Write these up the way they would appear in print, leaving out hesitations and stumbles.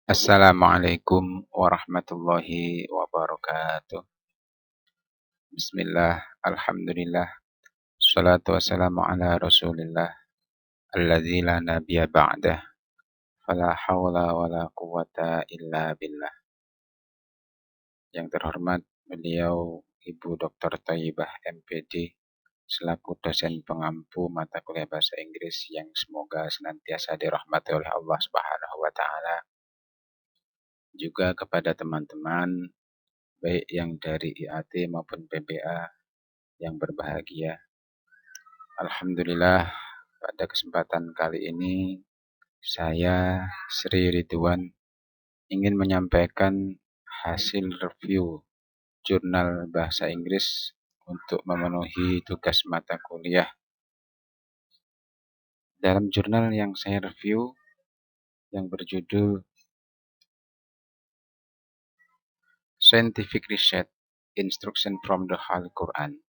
Assalamualaikum warahmatullahi wabarakatuh. Bismillah, alhamdulillah, salatu wassalamu ala rasulillah, alladzi la nabiyya ba'dah, fala hawla wala quwata illa billah. Yang terhormat beliau Ibu Dr. Thayyibah MPD, selaku dosen pengampu mata kuliah bahasa Inggris yang semoga senantiasa dirahmati oleh Allah Subhanahu wa taala. Juga kepada teman-teman baik yang dari IAT maupun PBA yang berbahagia. Alhamdulillah, pada kesempatan kali ini saya Sri Ridwan ingin menyampaikan hasil review jurnal bahasa Inggris untuk memenuhi tugas mata kuliah. Dalam jurnal yang saya review yang berjudul Scientific Research Instruction from the Holy Quran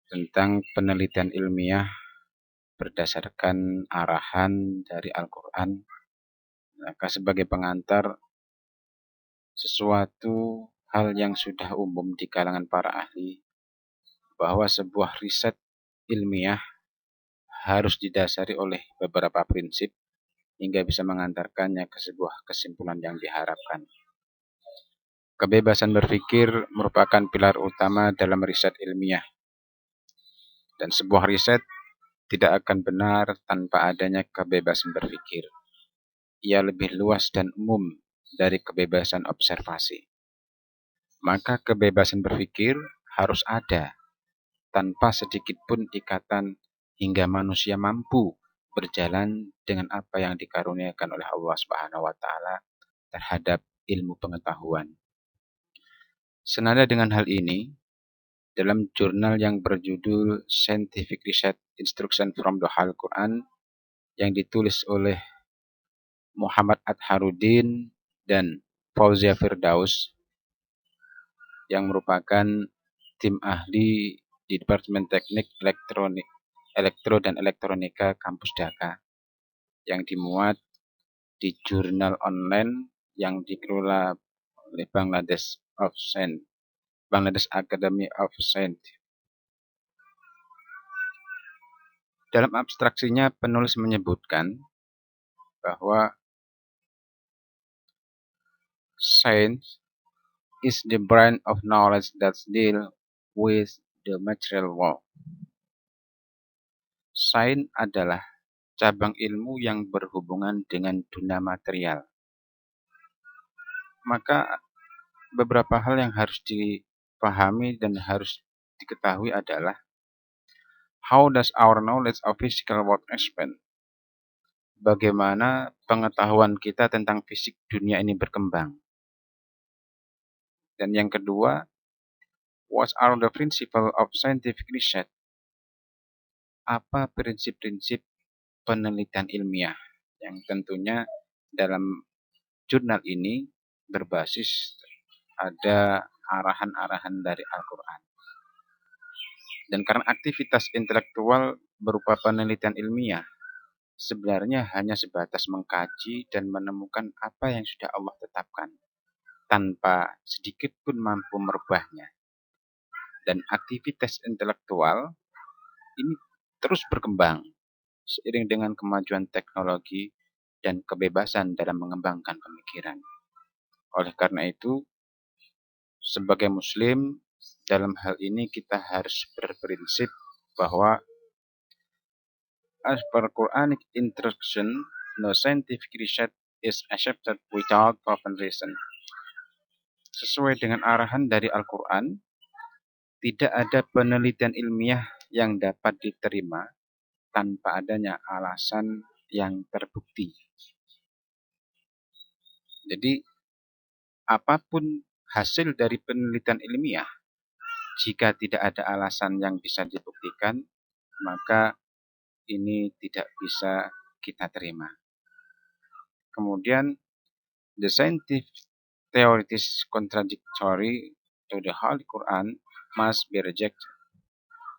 tentang penelitian ilmiah berdasarkan arahan dari Al-Quran, maka sebagai pengantar sesuatu hal yang sudah umum di kalangan para ahli bahwa sebuah riset ilmiah harus didasari oleh beberapa prinsip hingga bisa mengantarkannya ke sebuah kesimpulan yang diharapkan. Kebebasan berpikir merupakan pilar utama dalam riset ilmiah, dan sebuah riset tidak akan benar tanpa adanya kebebasan berpikir. Ia lebih luas dan umum dari kebebasan observasi. Maka kebebasan berpikir harus ada tanpa sedikit pun ikatan hingga manusia mampu berjalan dengan apa yang dikaruniakan oleh Allah Subhanahu wa taala terhadap ilmu pengetahuan. Senada dengan hal ini, dalam jurnal yang berjudul Scientific Research Instruction from the Holy Quran yang ditulis oleh Muhammad Adharuddin dan Fauzia Firdaus yang merupakan tim ahli di Departemen Teknik Elektro dan Elektronika Kampus Dhaka yang dimuat di jurnal online yang dikelola oleh Bangladesh Academy of Science. Dalam abstraksinya, penulis menyebutkan bahwa science is the branch of knowledge that deals with the material world. Sains adalah cabang ilmu yang berhubungan dengan dunia material. Maka beberapa hal yang harus dipahami dan harus diketahui adalah how does our knowledge of physical world expand? Bagaimana pengetahuan kita tentang fisik dunia ini berkembang? Dan yang kedua, what are the principles of scientific research? Apa prinsip-prinsip penelitian ilmiah yang tentunya dalam jurnal ini berbasis ada arahan-arahan dari Al-Quran. Dan karena aktivitas intelektual berupa penelitian ilmiah sebenarnya hanya sebatas mengkaji dan menemukan apa yang sudah Allah tetapkan tanpa sedikit pun mampu merubahnya. Dan aktivitas intelektual ini terus berkembang seiring dengan kemajuan teknologi dan kebebasan dalam mengembangkan pemikiran. Oleh karena itu, sebagai Muslim, dalam hal ini kita harus berprinsip bahwa as per Quranic instruction, no scientific research is accepted without proven reason. Sesuai dengan arahan dari Al-Quran, tidak ada penelitian ilmiah yang dapat diterima tanpa adanya alasan yang terbukti. Jadi, apapun hasil dari penelitian ilmiah, jika tidak ada alasan yang bisa dibuktikan, maka ini tidak bisa kita terima. Kemudian, the scientific theories contradictory to the Holy Quran must be rejected.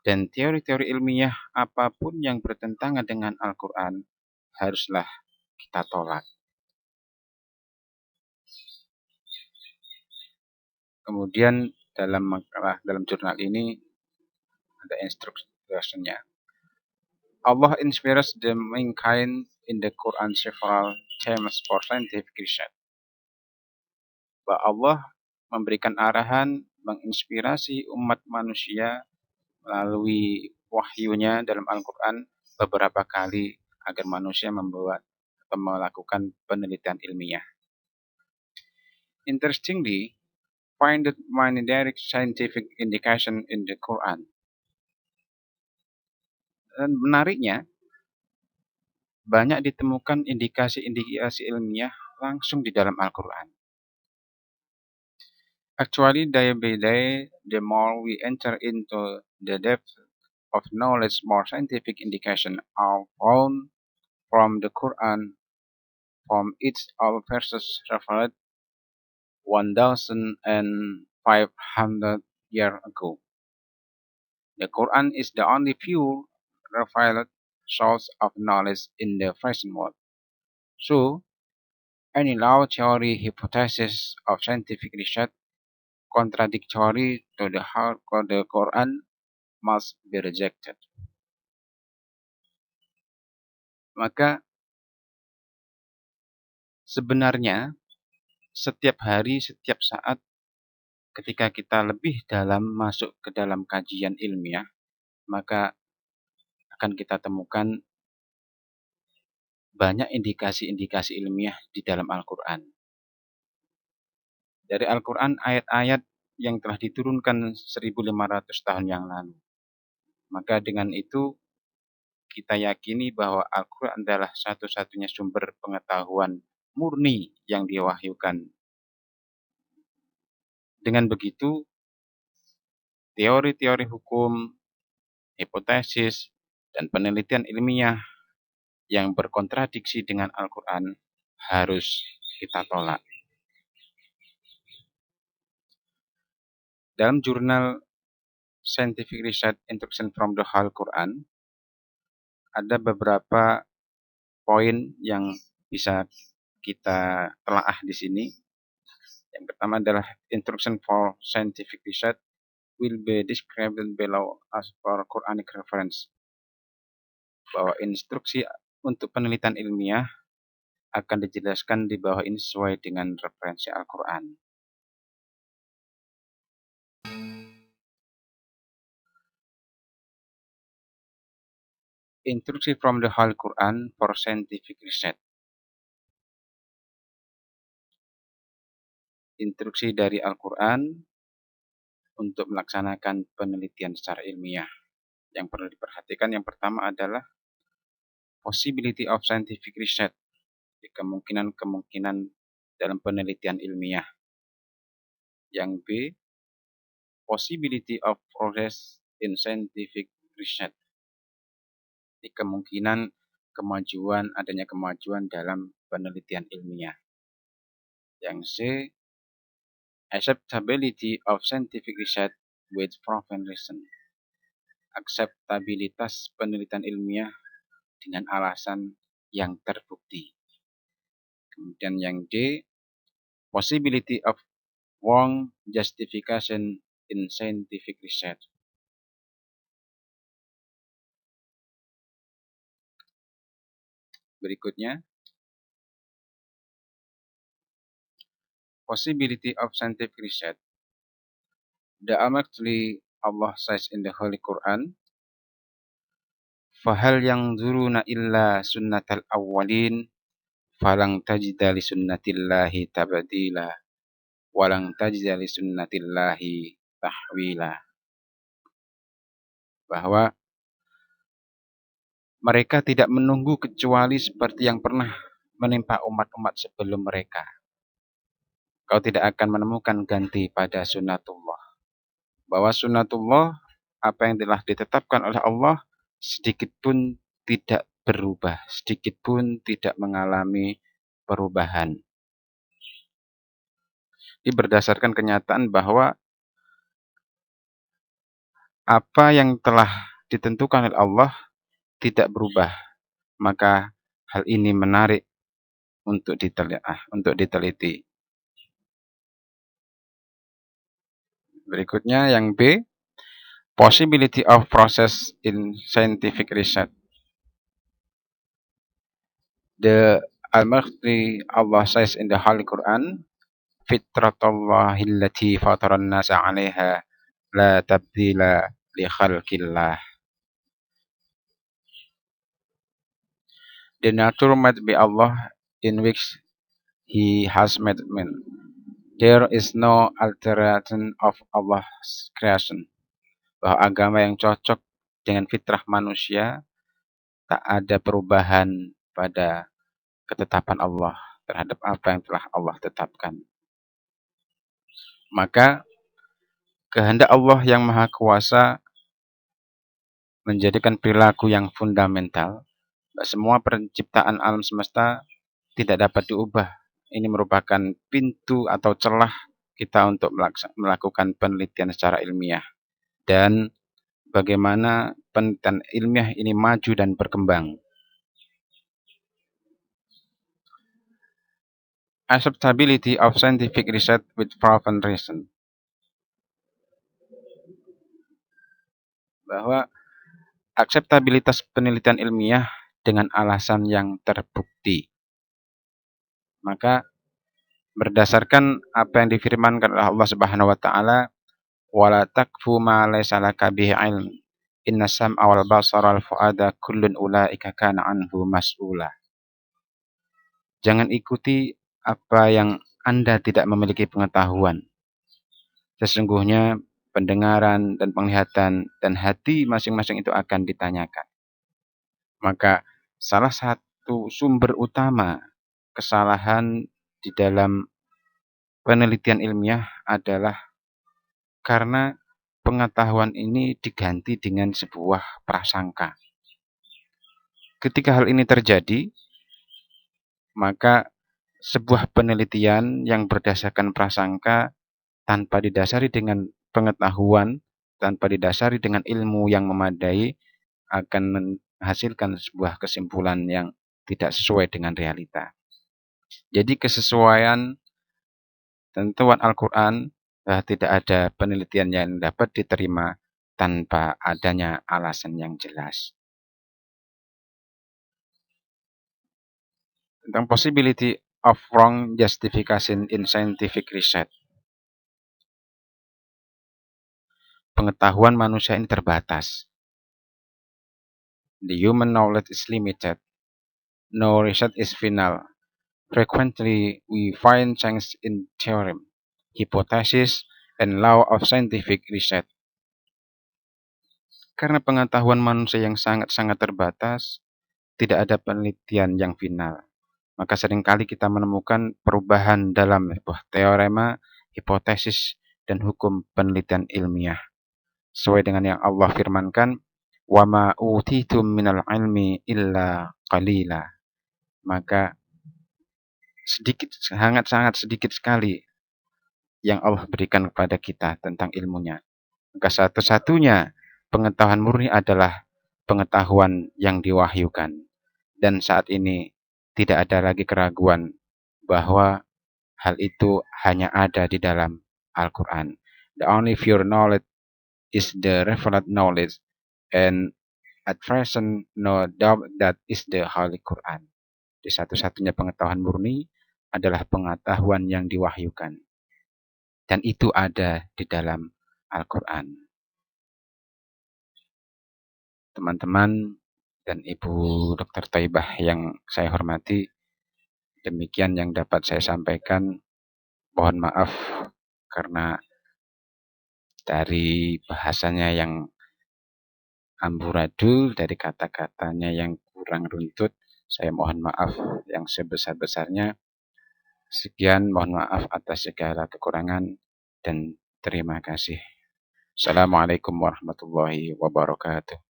Dan teori-teori ilmiah apapun yang bertentangan dengan Al-Quran haruslah kita tolak. Kemudian dalam makalah dalam jurnal ini ada instruksinya. Allah inspires the mankind in the Quran several times for scientific research. Bahwa Allah memberikan arahan, menginspirasi umat manusia melalui wahyunya dalam Al-Quran beberapa kali agar manusia membuat atau melakukan penelitian ilmiah. Interestingly, find that many direct scientific indication in the Quran. Dan menariknya, banyak ditemukan indikasi-indikasi ilmiah langsung di dalam Al-Quran. Actually, day by day, the more we enter into the depth of knowledge, more scientific indication are found from the Quran, from its all verses revealed 1,500 years ago. The Quran is the only pure, revealed source of knowledge in the present world. So, any law, theory, hypothesis of scientific research contradictory to the Quran must be rejected. Maka sebenarnya setiap hari, setiap saat ketika kita lebih dalam masuk ke dalam kajian ilmiah, maka akan kita temukan banyak indikasi-indikasi ilmiah di dalam Al-Quran. Dari Al-Quran ayat-ayat yang telah diturunkan 1500 tahun yang lalu. Maka dengan itu kita yakini bahwa Al-Quran adalah satu-satunya sumber pengetahuan murni yang diwahyukan. Dengan begitu, teori-teori hukum, hipotesis, dan penelitian ilmiah yang berkontradiksi dengan Al-Quran harus kita tolak. Dalam jurnal Scientific Research Instruction from the Whole Quran, ada beberapa poin yang bisa kita telaah di sini. Yang pertama adalah Instruction for Scientific Research will be described below as per Quranic reference. Bahwa instruksi untuk penelitian ilmiah akan dijelaskan di bawah ini sesuai dengan referensi Al-Quran. Instruksi from the whole Quran for scientific research. Instruksi dari Al-Quran untuk melaksanakan penelitian secara ilmiah. Yang perlu diperhatikan yang pertama adalah possibility of scientific research, kemungkinan-kemungkinan dalam penelitian ilmiah. Yang B, possibility of progress in scientific research, kemungkinan adanya kemajuan dalam penelitian ilmiah. Yang C, acceptability of scientific research with proven reason, akseptabilitas penelitian ilmiah dengan alasan yang terbukti. Kemudian yang D, possibility of wrong justification in scientific research. Berikutnya, possibility of scientific research. The Almighty Allah says in the Holy Quran, فَهَلْ يَنْظُرُونَ إِلَّا سُنَّةَ الْأَوَّلِينَ فَلَنْ تَجِدَ لِسُنَّةِ اللَّهِ تَبْدِيلًا وَلَنْ تَجِدَ لِسُنَّةِ اللَّهِ تَحْوِيلًا. Bahwa mereka tidak menunggu kecuali seperti yang pernah menimpa umat-umat sebelum mereka. Kau tidak akan menemukan ganti pada sunnatullah. Bahwa sunnatullah, apa yang telah ditetapkan oleh Allah, sedikit pun tidak berubah, sedikit pun tidak mengalami perubahan. Ini berdasarkan kenyataan bahwa apa yang telah ditentukan oleh Allah tidak berubah. Maka hal ini menarik untuk diteliti. Berikutnya yang B, possibility of process in scientific research. The Al-Makhri Allah says in the Holy Quran, fitratallahi allati fataran nasa 'alaiha la tabdila li khalqillah. The nature made by Allah in which He has made man. There is no alteration of Allah's creation. Bahwa agama yang cocok dengan fitrah manusia, tak ada perubahan pada ketetapan Allah terhadap apa yang telah Allah tetapkan. Maka kehendak Allah yang Maha Kuasa menjadikan perilaku yang fundamental. Semua penciptaan alam semesta tidak dapat diubah. Ini merupakan pintu atau celah kita untuk melakukan penelitian secara ilmiah. Dan bagaimana penelitian ilmiah ini maju dan berkembang. Acceptability of scientific research with proven reason. Bahwa akseptabilitas penelitian ilmiah dengan alasan yang terbukti. Maka berdasarkan apa yang difirmankan oleh Allah Subhanahu wa taala, wala takfu ma laysa laka bihi ilm. Inna sam'a wal basara wal fuada kullun ulaika kana anhu mas'ula. Jangan ikuti apa yang Anda tidak memiliki pengetahuan. Sesungguhnya pendengaran dan penglihatan dan hati masing-masing itu akan ditanyakan. Maka salah satu sumber utama kesalahan di dalam penelitian ilmiah adalah karena pengetahuan ini diganti dengan sebuah prasangka. Ketika hal ini terjadi, maka sebuah penelitian yang berdasarkan prasangka tanpa didasari dengan pengetahuan, tanpa didasari dengan ilmu yang memadai, akan menghasilkan sebuah kesimpulan yang tidak sesuai dengan realita. Jadi kesesuaian tentuan Al-Quran, tidak ada penelitian yang dapat diterima tanpa adanya alasan yang jelas. Tentang possibility of wrong justification in scientific research. Pengetahuan manusia ini terbatas. The human knowledge is limited. No research is final. Frequently, we find change in theorem, hypothesis, and law of scientific research. Karena pengetahuan manusia yang sangat-sangat terbatas, tidak ada penelitian yang final. Maka seringkali kita menemukan perubahan dalam sebuah teorema, hipotesis, dan hukum penelitian ilmiah. Sesuai dengan yang Allah firmankan, وَمَا أُوتِيتُم مِّنَ الْعِلْمِ إِلَّا قَلِيلًا. Maka sangat sedikit sekali yang Allah berikan kepada kita tentang ilmunya. Maka satu-satunya pengetahuan murni adalah pengetahuan yang diwahyukan. Dan saat ini tidak ada lagi keraguan bahwa hal itu hanya ada di dalam Al-Quran. The only pure knowledge is the revealed knowledge, and at present no doubt that is the Holy Quran. Di satu-satunya pengetahuan murni adalah pengetahuan yang diwahyukan. Dan itu ada di dalam Al-Quran. Teman-teman dan Ibu Dr. Thaibah yang saya hormati, demikian yang dapat saya sampaikan. Mohon maaf karena dari bahasanya yang amburadul, dari kata-katanya yang kurang runtut. Saya mohon maaf yang sebesar-besarnya. Sekian, mohon maaf atas segala kekurangan dan terima kasih. Assalamualaikum warahmatullahi wabarakatuh.